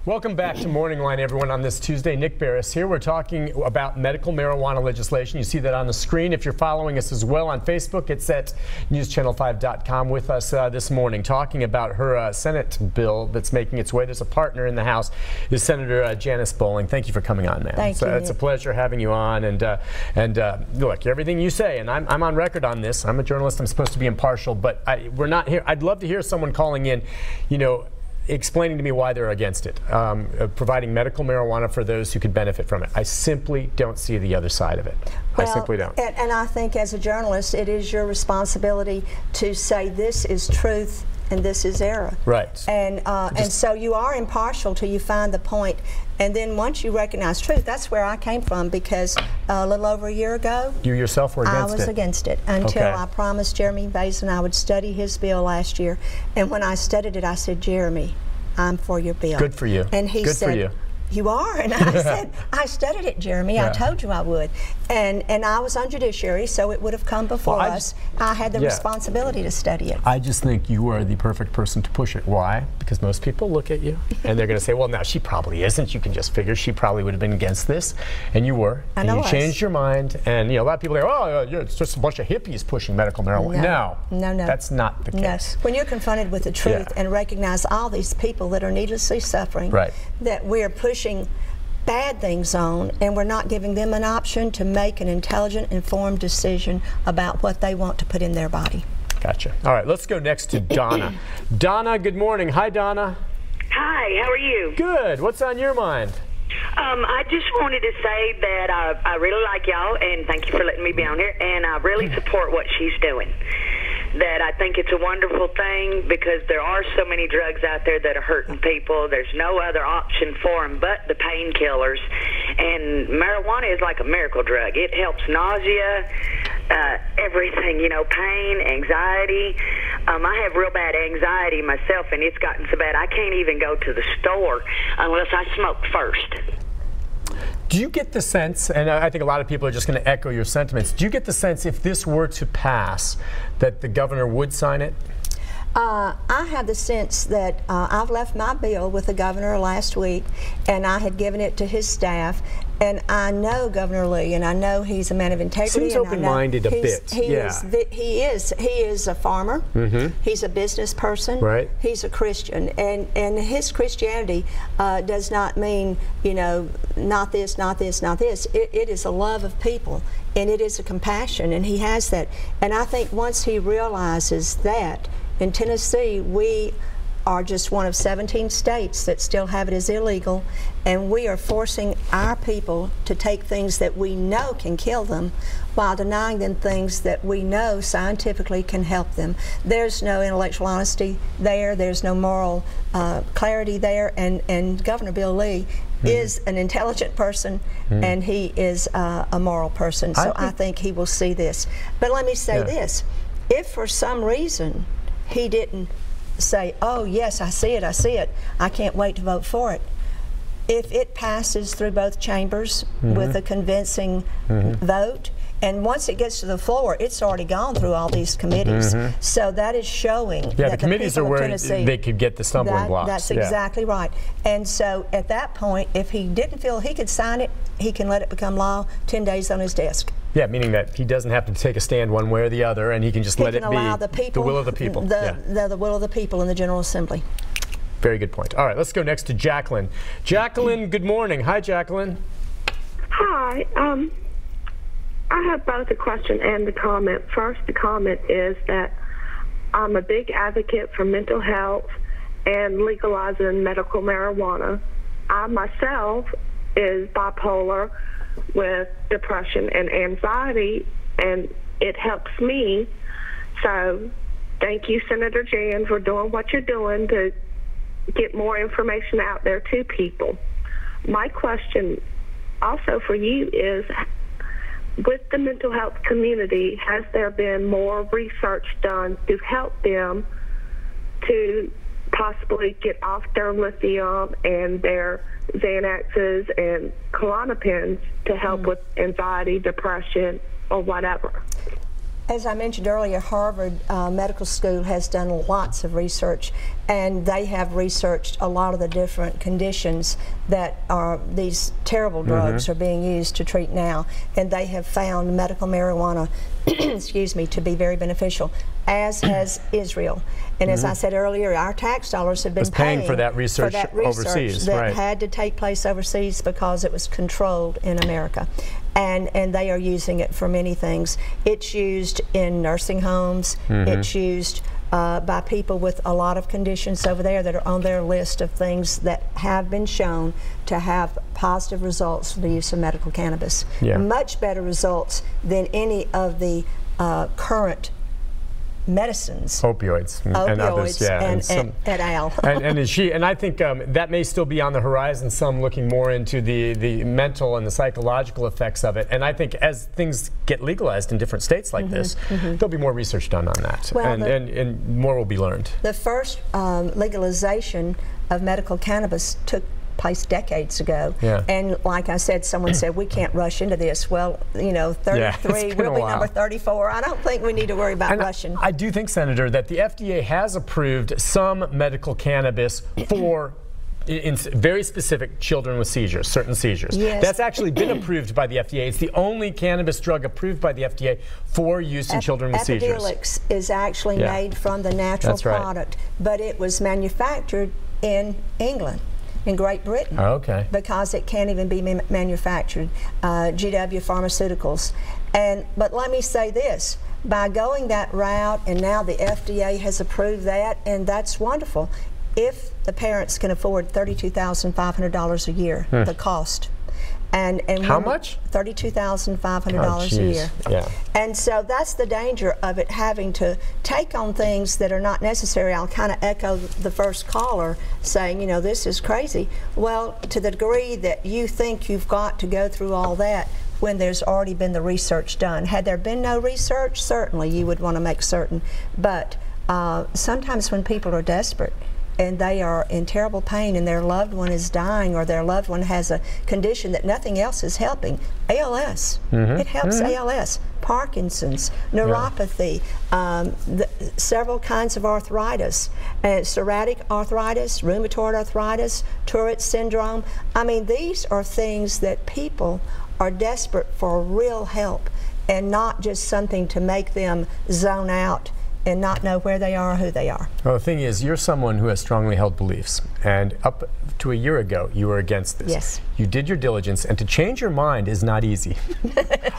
Welcome back to Morning Line, everyone, on this Tuesday. Nick Beres here. We're talking about medical marijuana legislation. You see that on the screen. If you're following us as well on Facebook, it's at newschannel5.com with us this morning, talking about her Senate bill that's making its way. There's a partner in the House, is Senator Janice Bowling. Thank you for coming on, man. Thank you. It's a pleasure having you on. And look, everything you say, and I'm on record on this. I'm a journalist. I'm supposed to be impartial, but we're not here. I'd love to hear someone calling in, explaining to me why they're against it, providing medical marijuana for those who could benefit from it. I simply don't see the other side of it. Well, I simply don't. And I think as a journalist, it is your responsibility to say this is truth and this is error. Right. And so you are impartial till you find the point. And then once you recognize truth, that's where I came from, because a little over a year ago, you yourself were against it. I was against it until I promised Jeremy Basin I would study his bill last year. And when I studied it, I said, Jeremy, I'm for your bill. Good for you. And he said, for you. You are? And I said, I studied it, Jeremy. Yeah. I told you I would. And I was on judiciary, so it would have come before us. I had the responsibility to study it. I just think you are the perfect person to push it. Why? Because most people look at you and they're going to say, well, now she probably isn't. You can just figure she probably would have been against this. And you were. And you changed your mind. And a lot of people are, oh, it's just a bunch of hippies pushing medical marijuana. No. That's not the case. When you're confronted with the truth and recognize all these people that are needlessly suffering, that we're pushing bad things on, and we're not giving them an option to make an intelligent, informed decision about what they want to put in their body. Gotcha. All right, let's go next to Donna. Donna, good morning. Hi, Donna. Hi, how are you? Good. What's on your mind? I just wanted to say that I really like y'all, and thank you for letting me be on here, and I really support what she's doing. That I think it's a wonderful thing, because there are so many drugs out there that are hurting people. There's no other option for them but the painkillers. And marijuana is like a miracle drug. It helps nausea, everything, pain, anxiety. I have real bad anxiety myself, and it's gotten so bad I can't even go to the store unless I smoke first. Do you get the sense, and I think a lot of people are just going to echo your sentiments, do you get the sense if this were to pass that the governor would sign it? I have the sense that I've left my bill with the governor last week, and I had given it to his staff, and I know Governor Lee, and I know he's a man of integrity. Seems open-minded a bit. He is a farmer. He's a business person. Right. He's a Christian, and his Christianity does not mean, not this, not this, not this. It is a love of people, and it is a compassion, and he has that. And I think once he realizes that, in Tennessee, we are just one of 17 states that still have it as illegal, and we are forcing our people to take things that we know can kill them while denying them things that we know scientifically can help them. There's no intellectual honesty there, there's no moral clarity there, and Governor Bill Lee is an intelligent person, and he is a moral person, so I think he will see this. But let me say this, if for some reason he didn't say, oh yes, I see it, I can't wait to vote for it. If it passes through both chambers with a convincing vote, and once it gets to the floor, it's already gone through all these committees. So that is showing that the committees are where they could get the stumbling blocks. That's exactly right. And so at that point, if he didn't feel he could sign it, he can let it become law 10 days on his desk. Yeah, meaning that he doesn't have to take a stand one way or the other, and he can just let it be the will of the people. The will of the people in the General Assembly. Very good point. All right, let's go next to Jacqueline. Jacqueline, good morning. Hi, Jacqueline. Hi. I have both a question and a comment. First, the comment is that I'm a big advocate for mental health and legalizing medical marijuana. I myself is bipolar with depression and anxiety, and it helps me. So thank you, Senator Jan, for doing what you're doing to get more information out there to people. My question also for you is, with the mental health community, has there been more research done to help them to possibly get off their lithium and their Xanaxes and Klonopins to help with anxiety, depression, or whatever? As I mentioned earlier, Harvard Medical School has done lots of research, and they have researched a lot of the different conditions that are these terrible drugs are being used to treat now, and they have found medical marijuana excuse me, to be very beneficial, as has Israel. And as I said earlier, our tax dollars have been paying for that research overseas, that had to take place overseas because it was controlled in America. And they are using it for many things. It's used in nursing homes. It's used by people with a lot of conditions over there that are on their list of things that have been shown to have positive results for the use of medical cannabis. Much better results than any of the current medicines, opioids and others, and I think that may still be on the horizon, some looking more into the mental and the psychological effects of it. And I think as things get legalized in different states like this, there'll be more research done on that, well, and more will be learned. The first legalization of medical cannabis took place decades ago, and like I said, someone said we can't rush into this. Well, you know, 33 will be number 34. I don't think we need to worry about rushing. I do think, Senator, that the FDA has approved some medical cannabis for in very specific children with seizures, certain seizures. That's actually been approved by the FDA. It's the only cannabis drug approved by the FDA for use in children with seizures. Epidiolex is actually made from the natural product, but it was manufactured in England, in Great Britain, because it can't even be manufactured. GW Pharmaceuticals. But let me say this, by going that route, and now the FDA has approved that, and that's wonderful. If the parents can afford $32,500 a year, the cost. And how much? $32,500 a year. And so that's the danger of it, having to take on things that are not necessary. I'll kind of echo the first caller saying, you know, this is crazy. Well, to the degree that you think you've got to go through all that when there's already been the research done. Had there been no research, certainly you would want to make certain. But sometimes when people are desperate, and they are in terrible pain and their loved one is dying, or their loved one has a condition that nothing else is helping. ALS, it helps ALS, Parkinson's, neuropathy, several kinds of arthritis, psoriatic arthritis, rheumatoid arthritis, Tourette syndrome. I mean, these are things that people are desperate for real help, and not just something to make them zone out and not know where they are or who they are. Well, the thing is, you're someone who has strongly held beliefs, and up to a year ago, you were against this. You did your diligence, and to change your mind is not easy.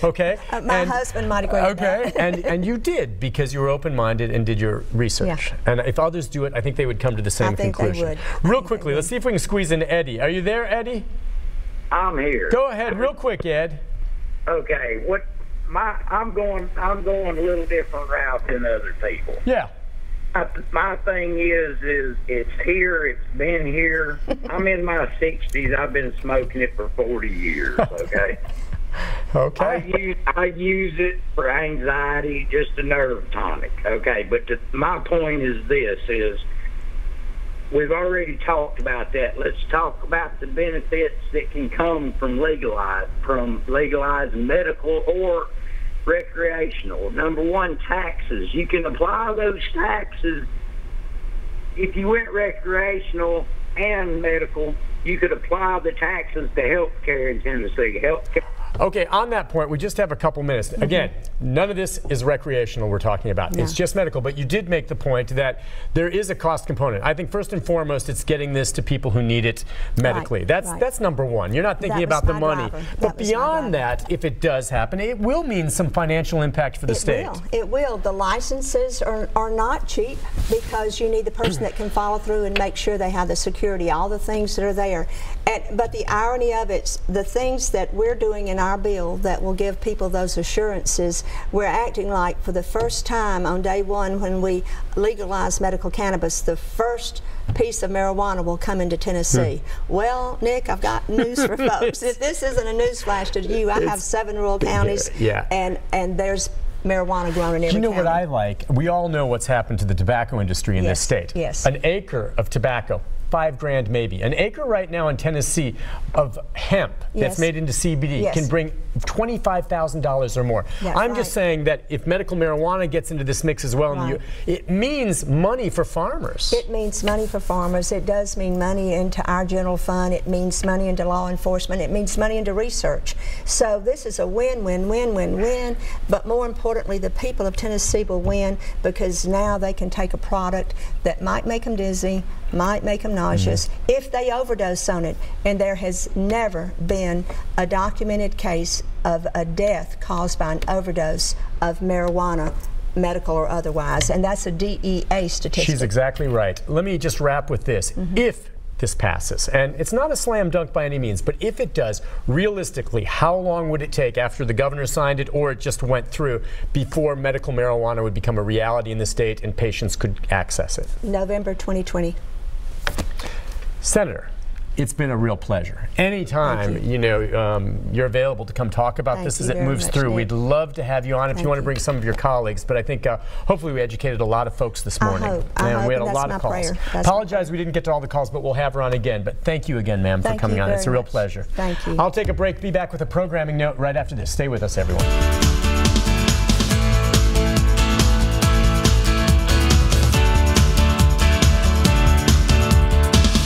My husband might agree with that. and you did, because you were open-minded and did your research. And if others do it, I think they would come to the same conclusion. They would. Real quickly, let's see if we can squeeze in Eddie. Are you there, Eddie? I'm here. Go ahead, real quick, Ed. Okay, I'm going a little different route than other people. My thing is it's here, it's been here. I'm in my 60s. I've been smoking it for 40 years. I use it for anxiety, just a nerve tonic. But my point is this: we've already talked about that. Let's talk about the benefits that can come from legalizing medical or recreational. Number one, taxes. You can apply those taxes. If you went recreational and medical, you could apply the taxes to health care in Tennessee. Okay, on that point, we just have a couple minutes. Again, none of this is recreational we're talking about. It's just medical, but you did make the point that there is a cost component. I think first and foremost, it's getting this to people who need it medically. That's number one. You're not thinking about the money. But beyond that, if it does happen, it will mean some financial impact for the state. It will. The licenses are not cheap, because you need the person that can follow through and make sure they have the security, all the things that are there. But the irony of it, the things that we're doing in our bill that will give people those assurances, we're acting like for the first time on day one when we legalize medical cannabis, the first piece of marijuana will come into Tennessee. Well, Nick, I've got news for folks. If this isn't a news flash to you, I have 7 rural counties, and there's marijuana grown in every You know county. what I like? We all know what's happened to the tobacco industry in this state. An acre of tobacco 5 grand maybe. An acre right now in Tennessee of hemp that's made into CBD can bring $25,000 or more. I'm just saying that if medical marijuana gets into this mix as well, it means money for farmers. It means money for farmers. It does mean money into our general fund. It means money into law enforcement. It means money into research. So this is a win, win, win, win, win. But more importantly, the people of Tennessee will win because now they can take a product that might make them dizzy, might make them nauseous, if they overdose on it. And there has never been a documented case of a death caused by an overdose of marijuana, medical or otherwise, and that's a DEA statistic. She's exactly right. Let me just wrap with this. If this passes, and it's not a slam dunk by any means, but if it does, realistically, how long would it take after the governor signed it or it just went through before medical marijuana would become a reality in the state and patients could access it? November 2020. Senator, it's been a real pleasure. Anytime you're available to come talk about this as it moves through, we'd love to have you on if you want to bring some of your colleagues. But I think hopefully we educated a lot of folks this morning. I hope, we had a lot of calls. Apologize we didn't get to all the calls, but we'll have her on again. But thank you again, ma'am, for coming on. It's a real pleasure. Thank you. I'll take a break, be back with a programming note right after this. Stay with us, everyone.